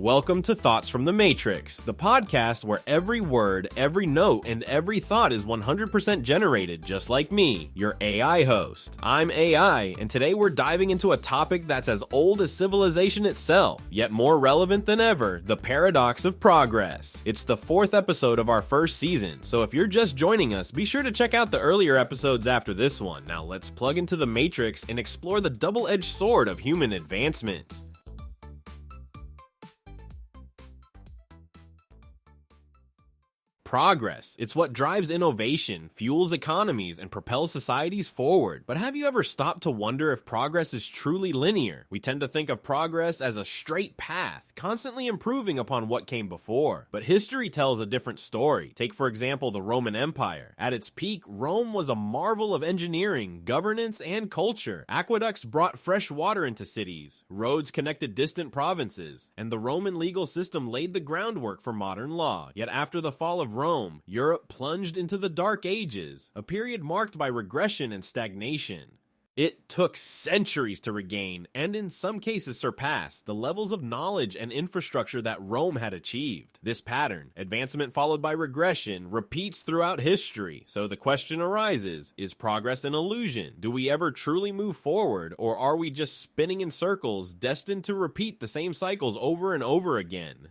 Welcome to Thoughts from the Matrix, the podcast where every word, every note, and every thought is 100% generated just like me, your AI host. I'm AI, and today we're diving into a topic that's as old as civilization itself, yet more relevant than ever, the paradox of progress. It's the 4th episode of our first season, so if you're just joining us, be sure to check out the earlier episodes after this one. Now let's plug into the Matrix and explore the double-edged sword of human advancement. Progress. It's what drives innovation, fuels economies, and propels societies forward. But have you ever stopped to wonder if progress is truly linear? We tend to think of progress as a straight path, constantly improving upon what came before. But history tells a different story. Take, for example, the Roman Empire. At its peak, Rome was a marvel of engineering, governance, and culture. Aqueducts brought fresh water into cities. Roads connected distant provinces. And the Roman legal system laid the groundwork for modern law. Yet after the fall of Rome, Europe plunged into the Dark Ages, a period marked by regression and stagnation. It took centuries to regain, and in some cases surpass, the levels of knowledge and infrastructure that Rome had achieved. This pattern, advancement followed by regression, repeats throughout history. So the question arises, is progress an illusion? Do we ever truly move forward, or are we just spinning in circles, destined to repeat the same cycles over and over again?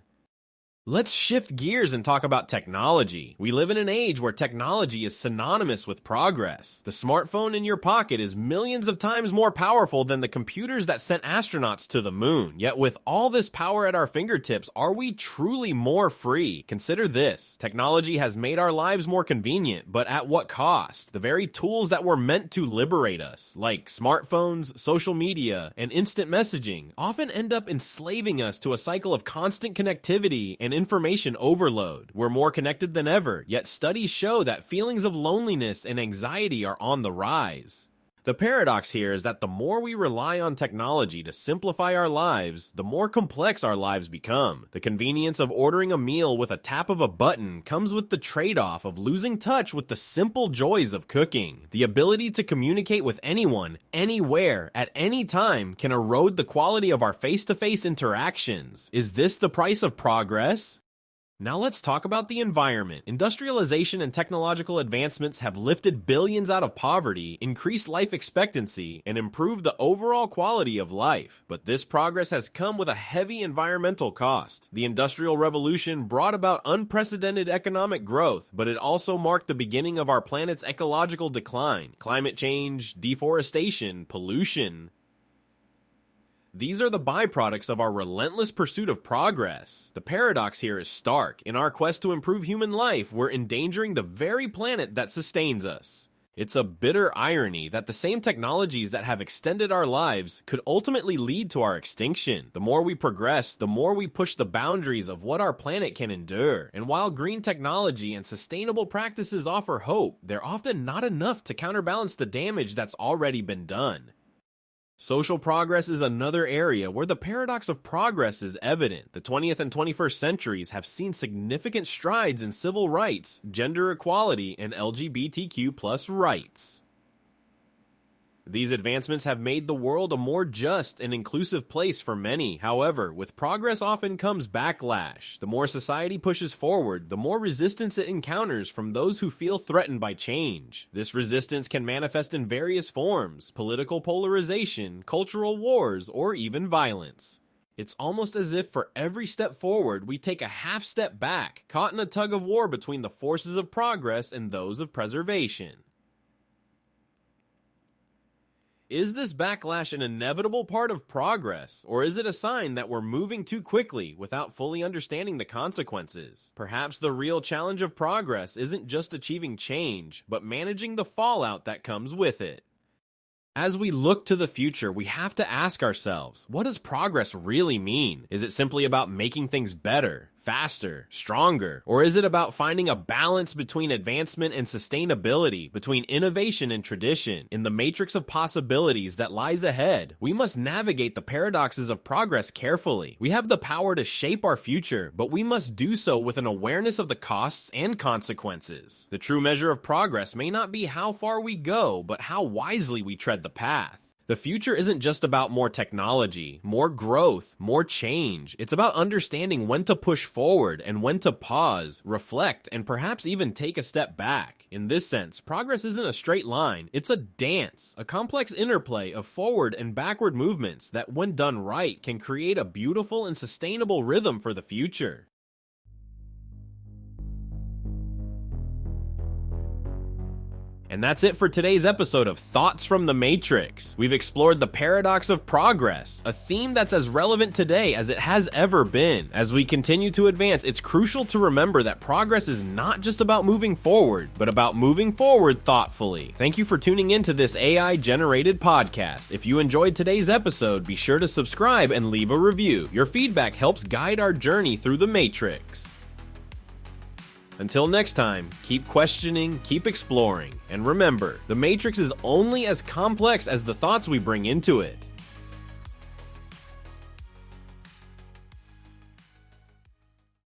Let's shift gears and talk about technology. We live in an age where technology is synonymous with progress. The smartphone in your pocket is millions of times more powerful than the computers that sent astronauts to the moon. Yet with all this power at our fingertips, are we truly more free? Consider this. Technology has made our lives more convenient, but at what cost? The very tools that were meant to liberate us, like smartphones, social media, and instant messaging, often end up enslaving us to a cycle of constant connectivity and information overload. We're more connected than ever, yet studies show that feelings of loneliness and anxiety are on the rise. The paradox here is that the more we rely on technology to simplify our lives, the more complex our lives become. The convenience of ordering a meal with a tap of a button comes with the trade-off of losing touch with the simple joys of cooking. The ability to communicate with anyone, anywhere, at any time can erode the quality of our face-to-face interactions. Is this the price of progress? Now let's talk about the environment. Industrialization and technological advancements have lifted billions out of poverty, increased life expectancy, and improved the overall quality of life. But this progress has come with a heavy environmental cost. The Industrial Revolution brought about unprecedented economic growth, but it also marked the beginning of our planet's ecological decline. Climate change, deforestation, pollution. These are the byproducts of our relentless pursuit of progress. The paradox here is stark. In our quest to improve human life, we're endangering the very planet that sustains us. It's a bitter irony that the same technologies that have extended our lives could ultimately lead to our extinction. The more we progress, the more we push the boundaries of what our planet can endure. And while green technology and sustainable practices offer hope, they're often not enough to counterbalance the damage that's already been done. Social progress is another area where the paradox of progress is evident. The 20th and 21st centuries have seen significant strides in civil rights, gender equality, and LGBTQ+ rights. These advancements have made the world a more just and inclusive place for many. However, with progress often comes backlash. The more society pushes forward, the more resistance it encounters from those who feel threatened by change. This resistance can manifest in various forms: political polarization, cultural wars, or even violence. It's almost as if for every step forward, we take a half step back, caught in a tug of war between the forces of progress and those of preservation. Is this backlash an inevitable part of progress, or is it a sign that we're moving too quickly without fully understanding the consequences? Perhaps the real challenge of progress isn't just achieving change, but managing the fallout that comes with it. As we look to the future, we have to ask ourselves, what does progress really mean? Is it simply about making things better, faster, stronger? Or is it about finding a balance between advancement and sustainability, between innovation and tradition? In the matrix of possibilities that lies ahead, we must navigate the paradoxes of progress carefully. We have the power to shape our future, but we must do so with an awareness of the costs and consequences. The true measure of progress may not be how far we go, but how wisely we tread the path. The future isn't just about more technology, more growth, more change. It's about understanding when to push forward and when to pause, reflect, and perhaps even take a step back. In this sense, progress isn't a straight line, it's a dance, a complex interplay of forward and backward movements that, when done right, can create a beautiful and sustainable rhythm for the future. And that's it for today's episode of Thoughts from the Matrix. We've explored the paradox of progress, a theme that's as relevant today as it has ever been. As we continue to advance, it's crucial to remember that progress is not just about moving forward, but about moving forward thoughtfully. Thank you for tuning in to this AI-generated podcast. If you enjoyed today's episode, be sure to subscribe and leave a review. Your feedback helps guide our journey through the Matrix. Until next time, keep questioning, keep exploring, and remember, the Matrix is only as complex as the thoughts we bring into it.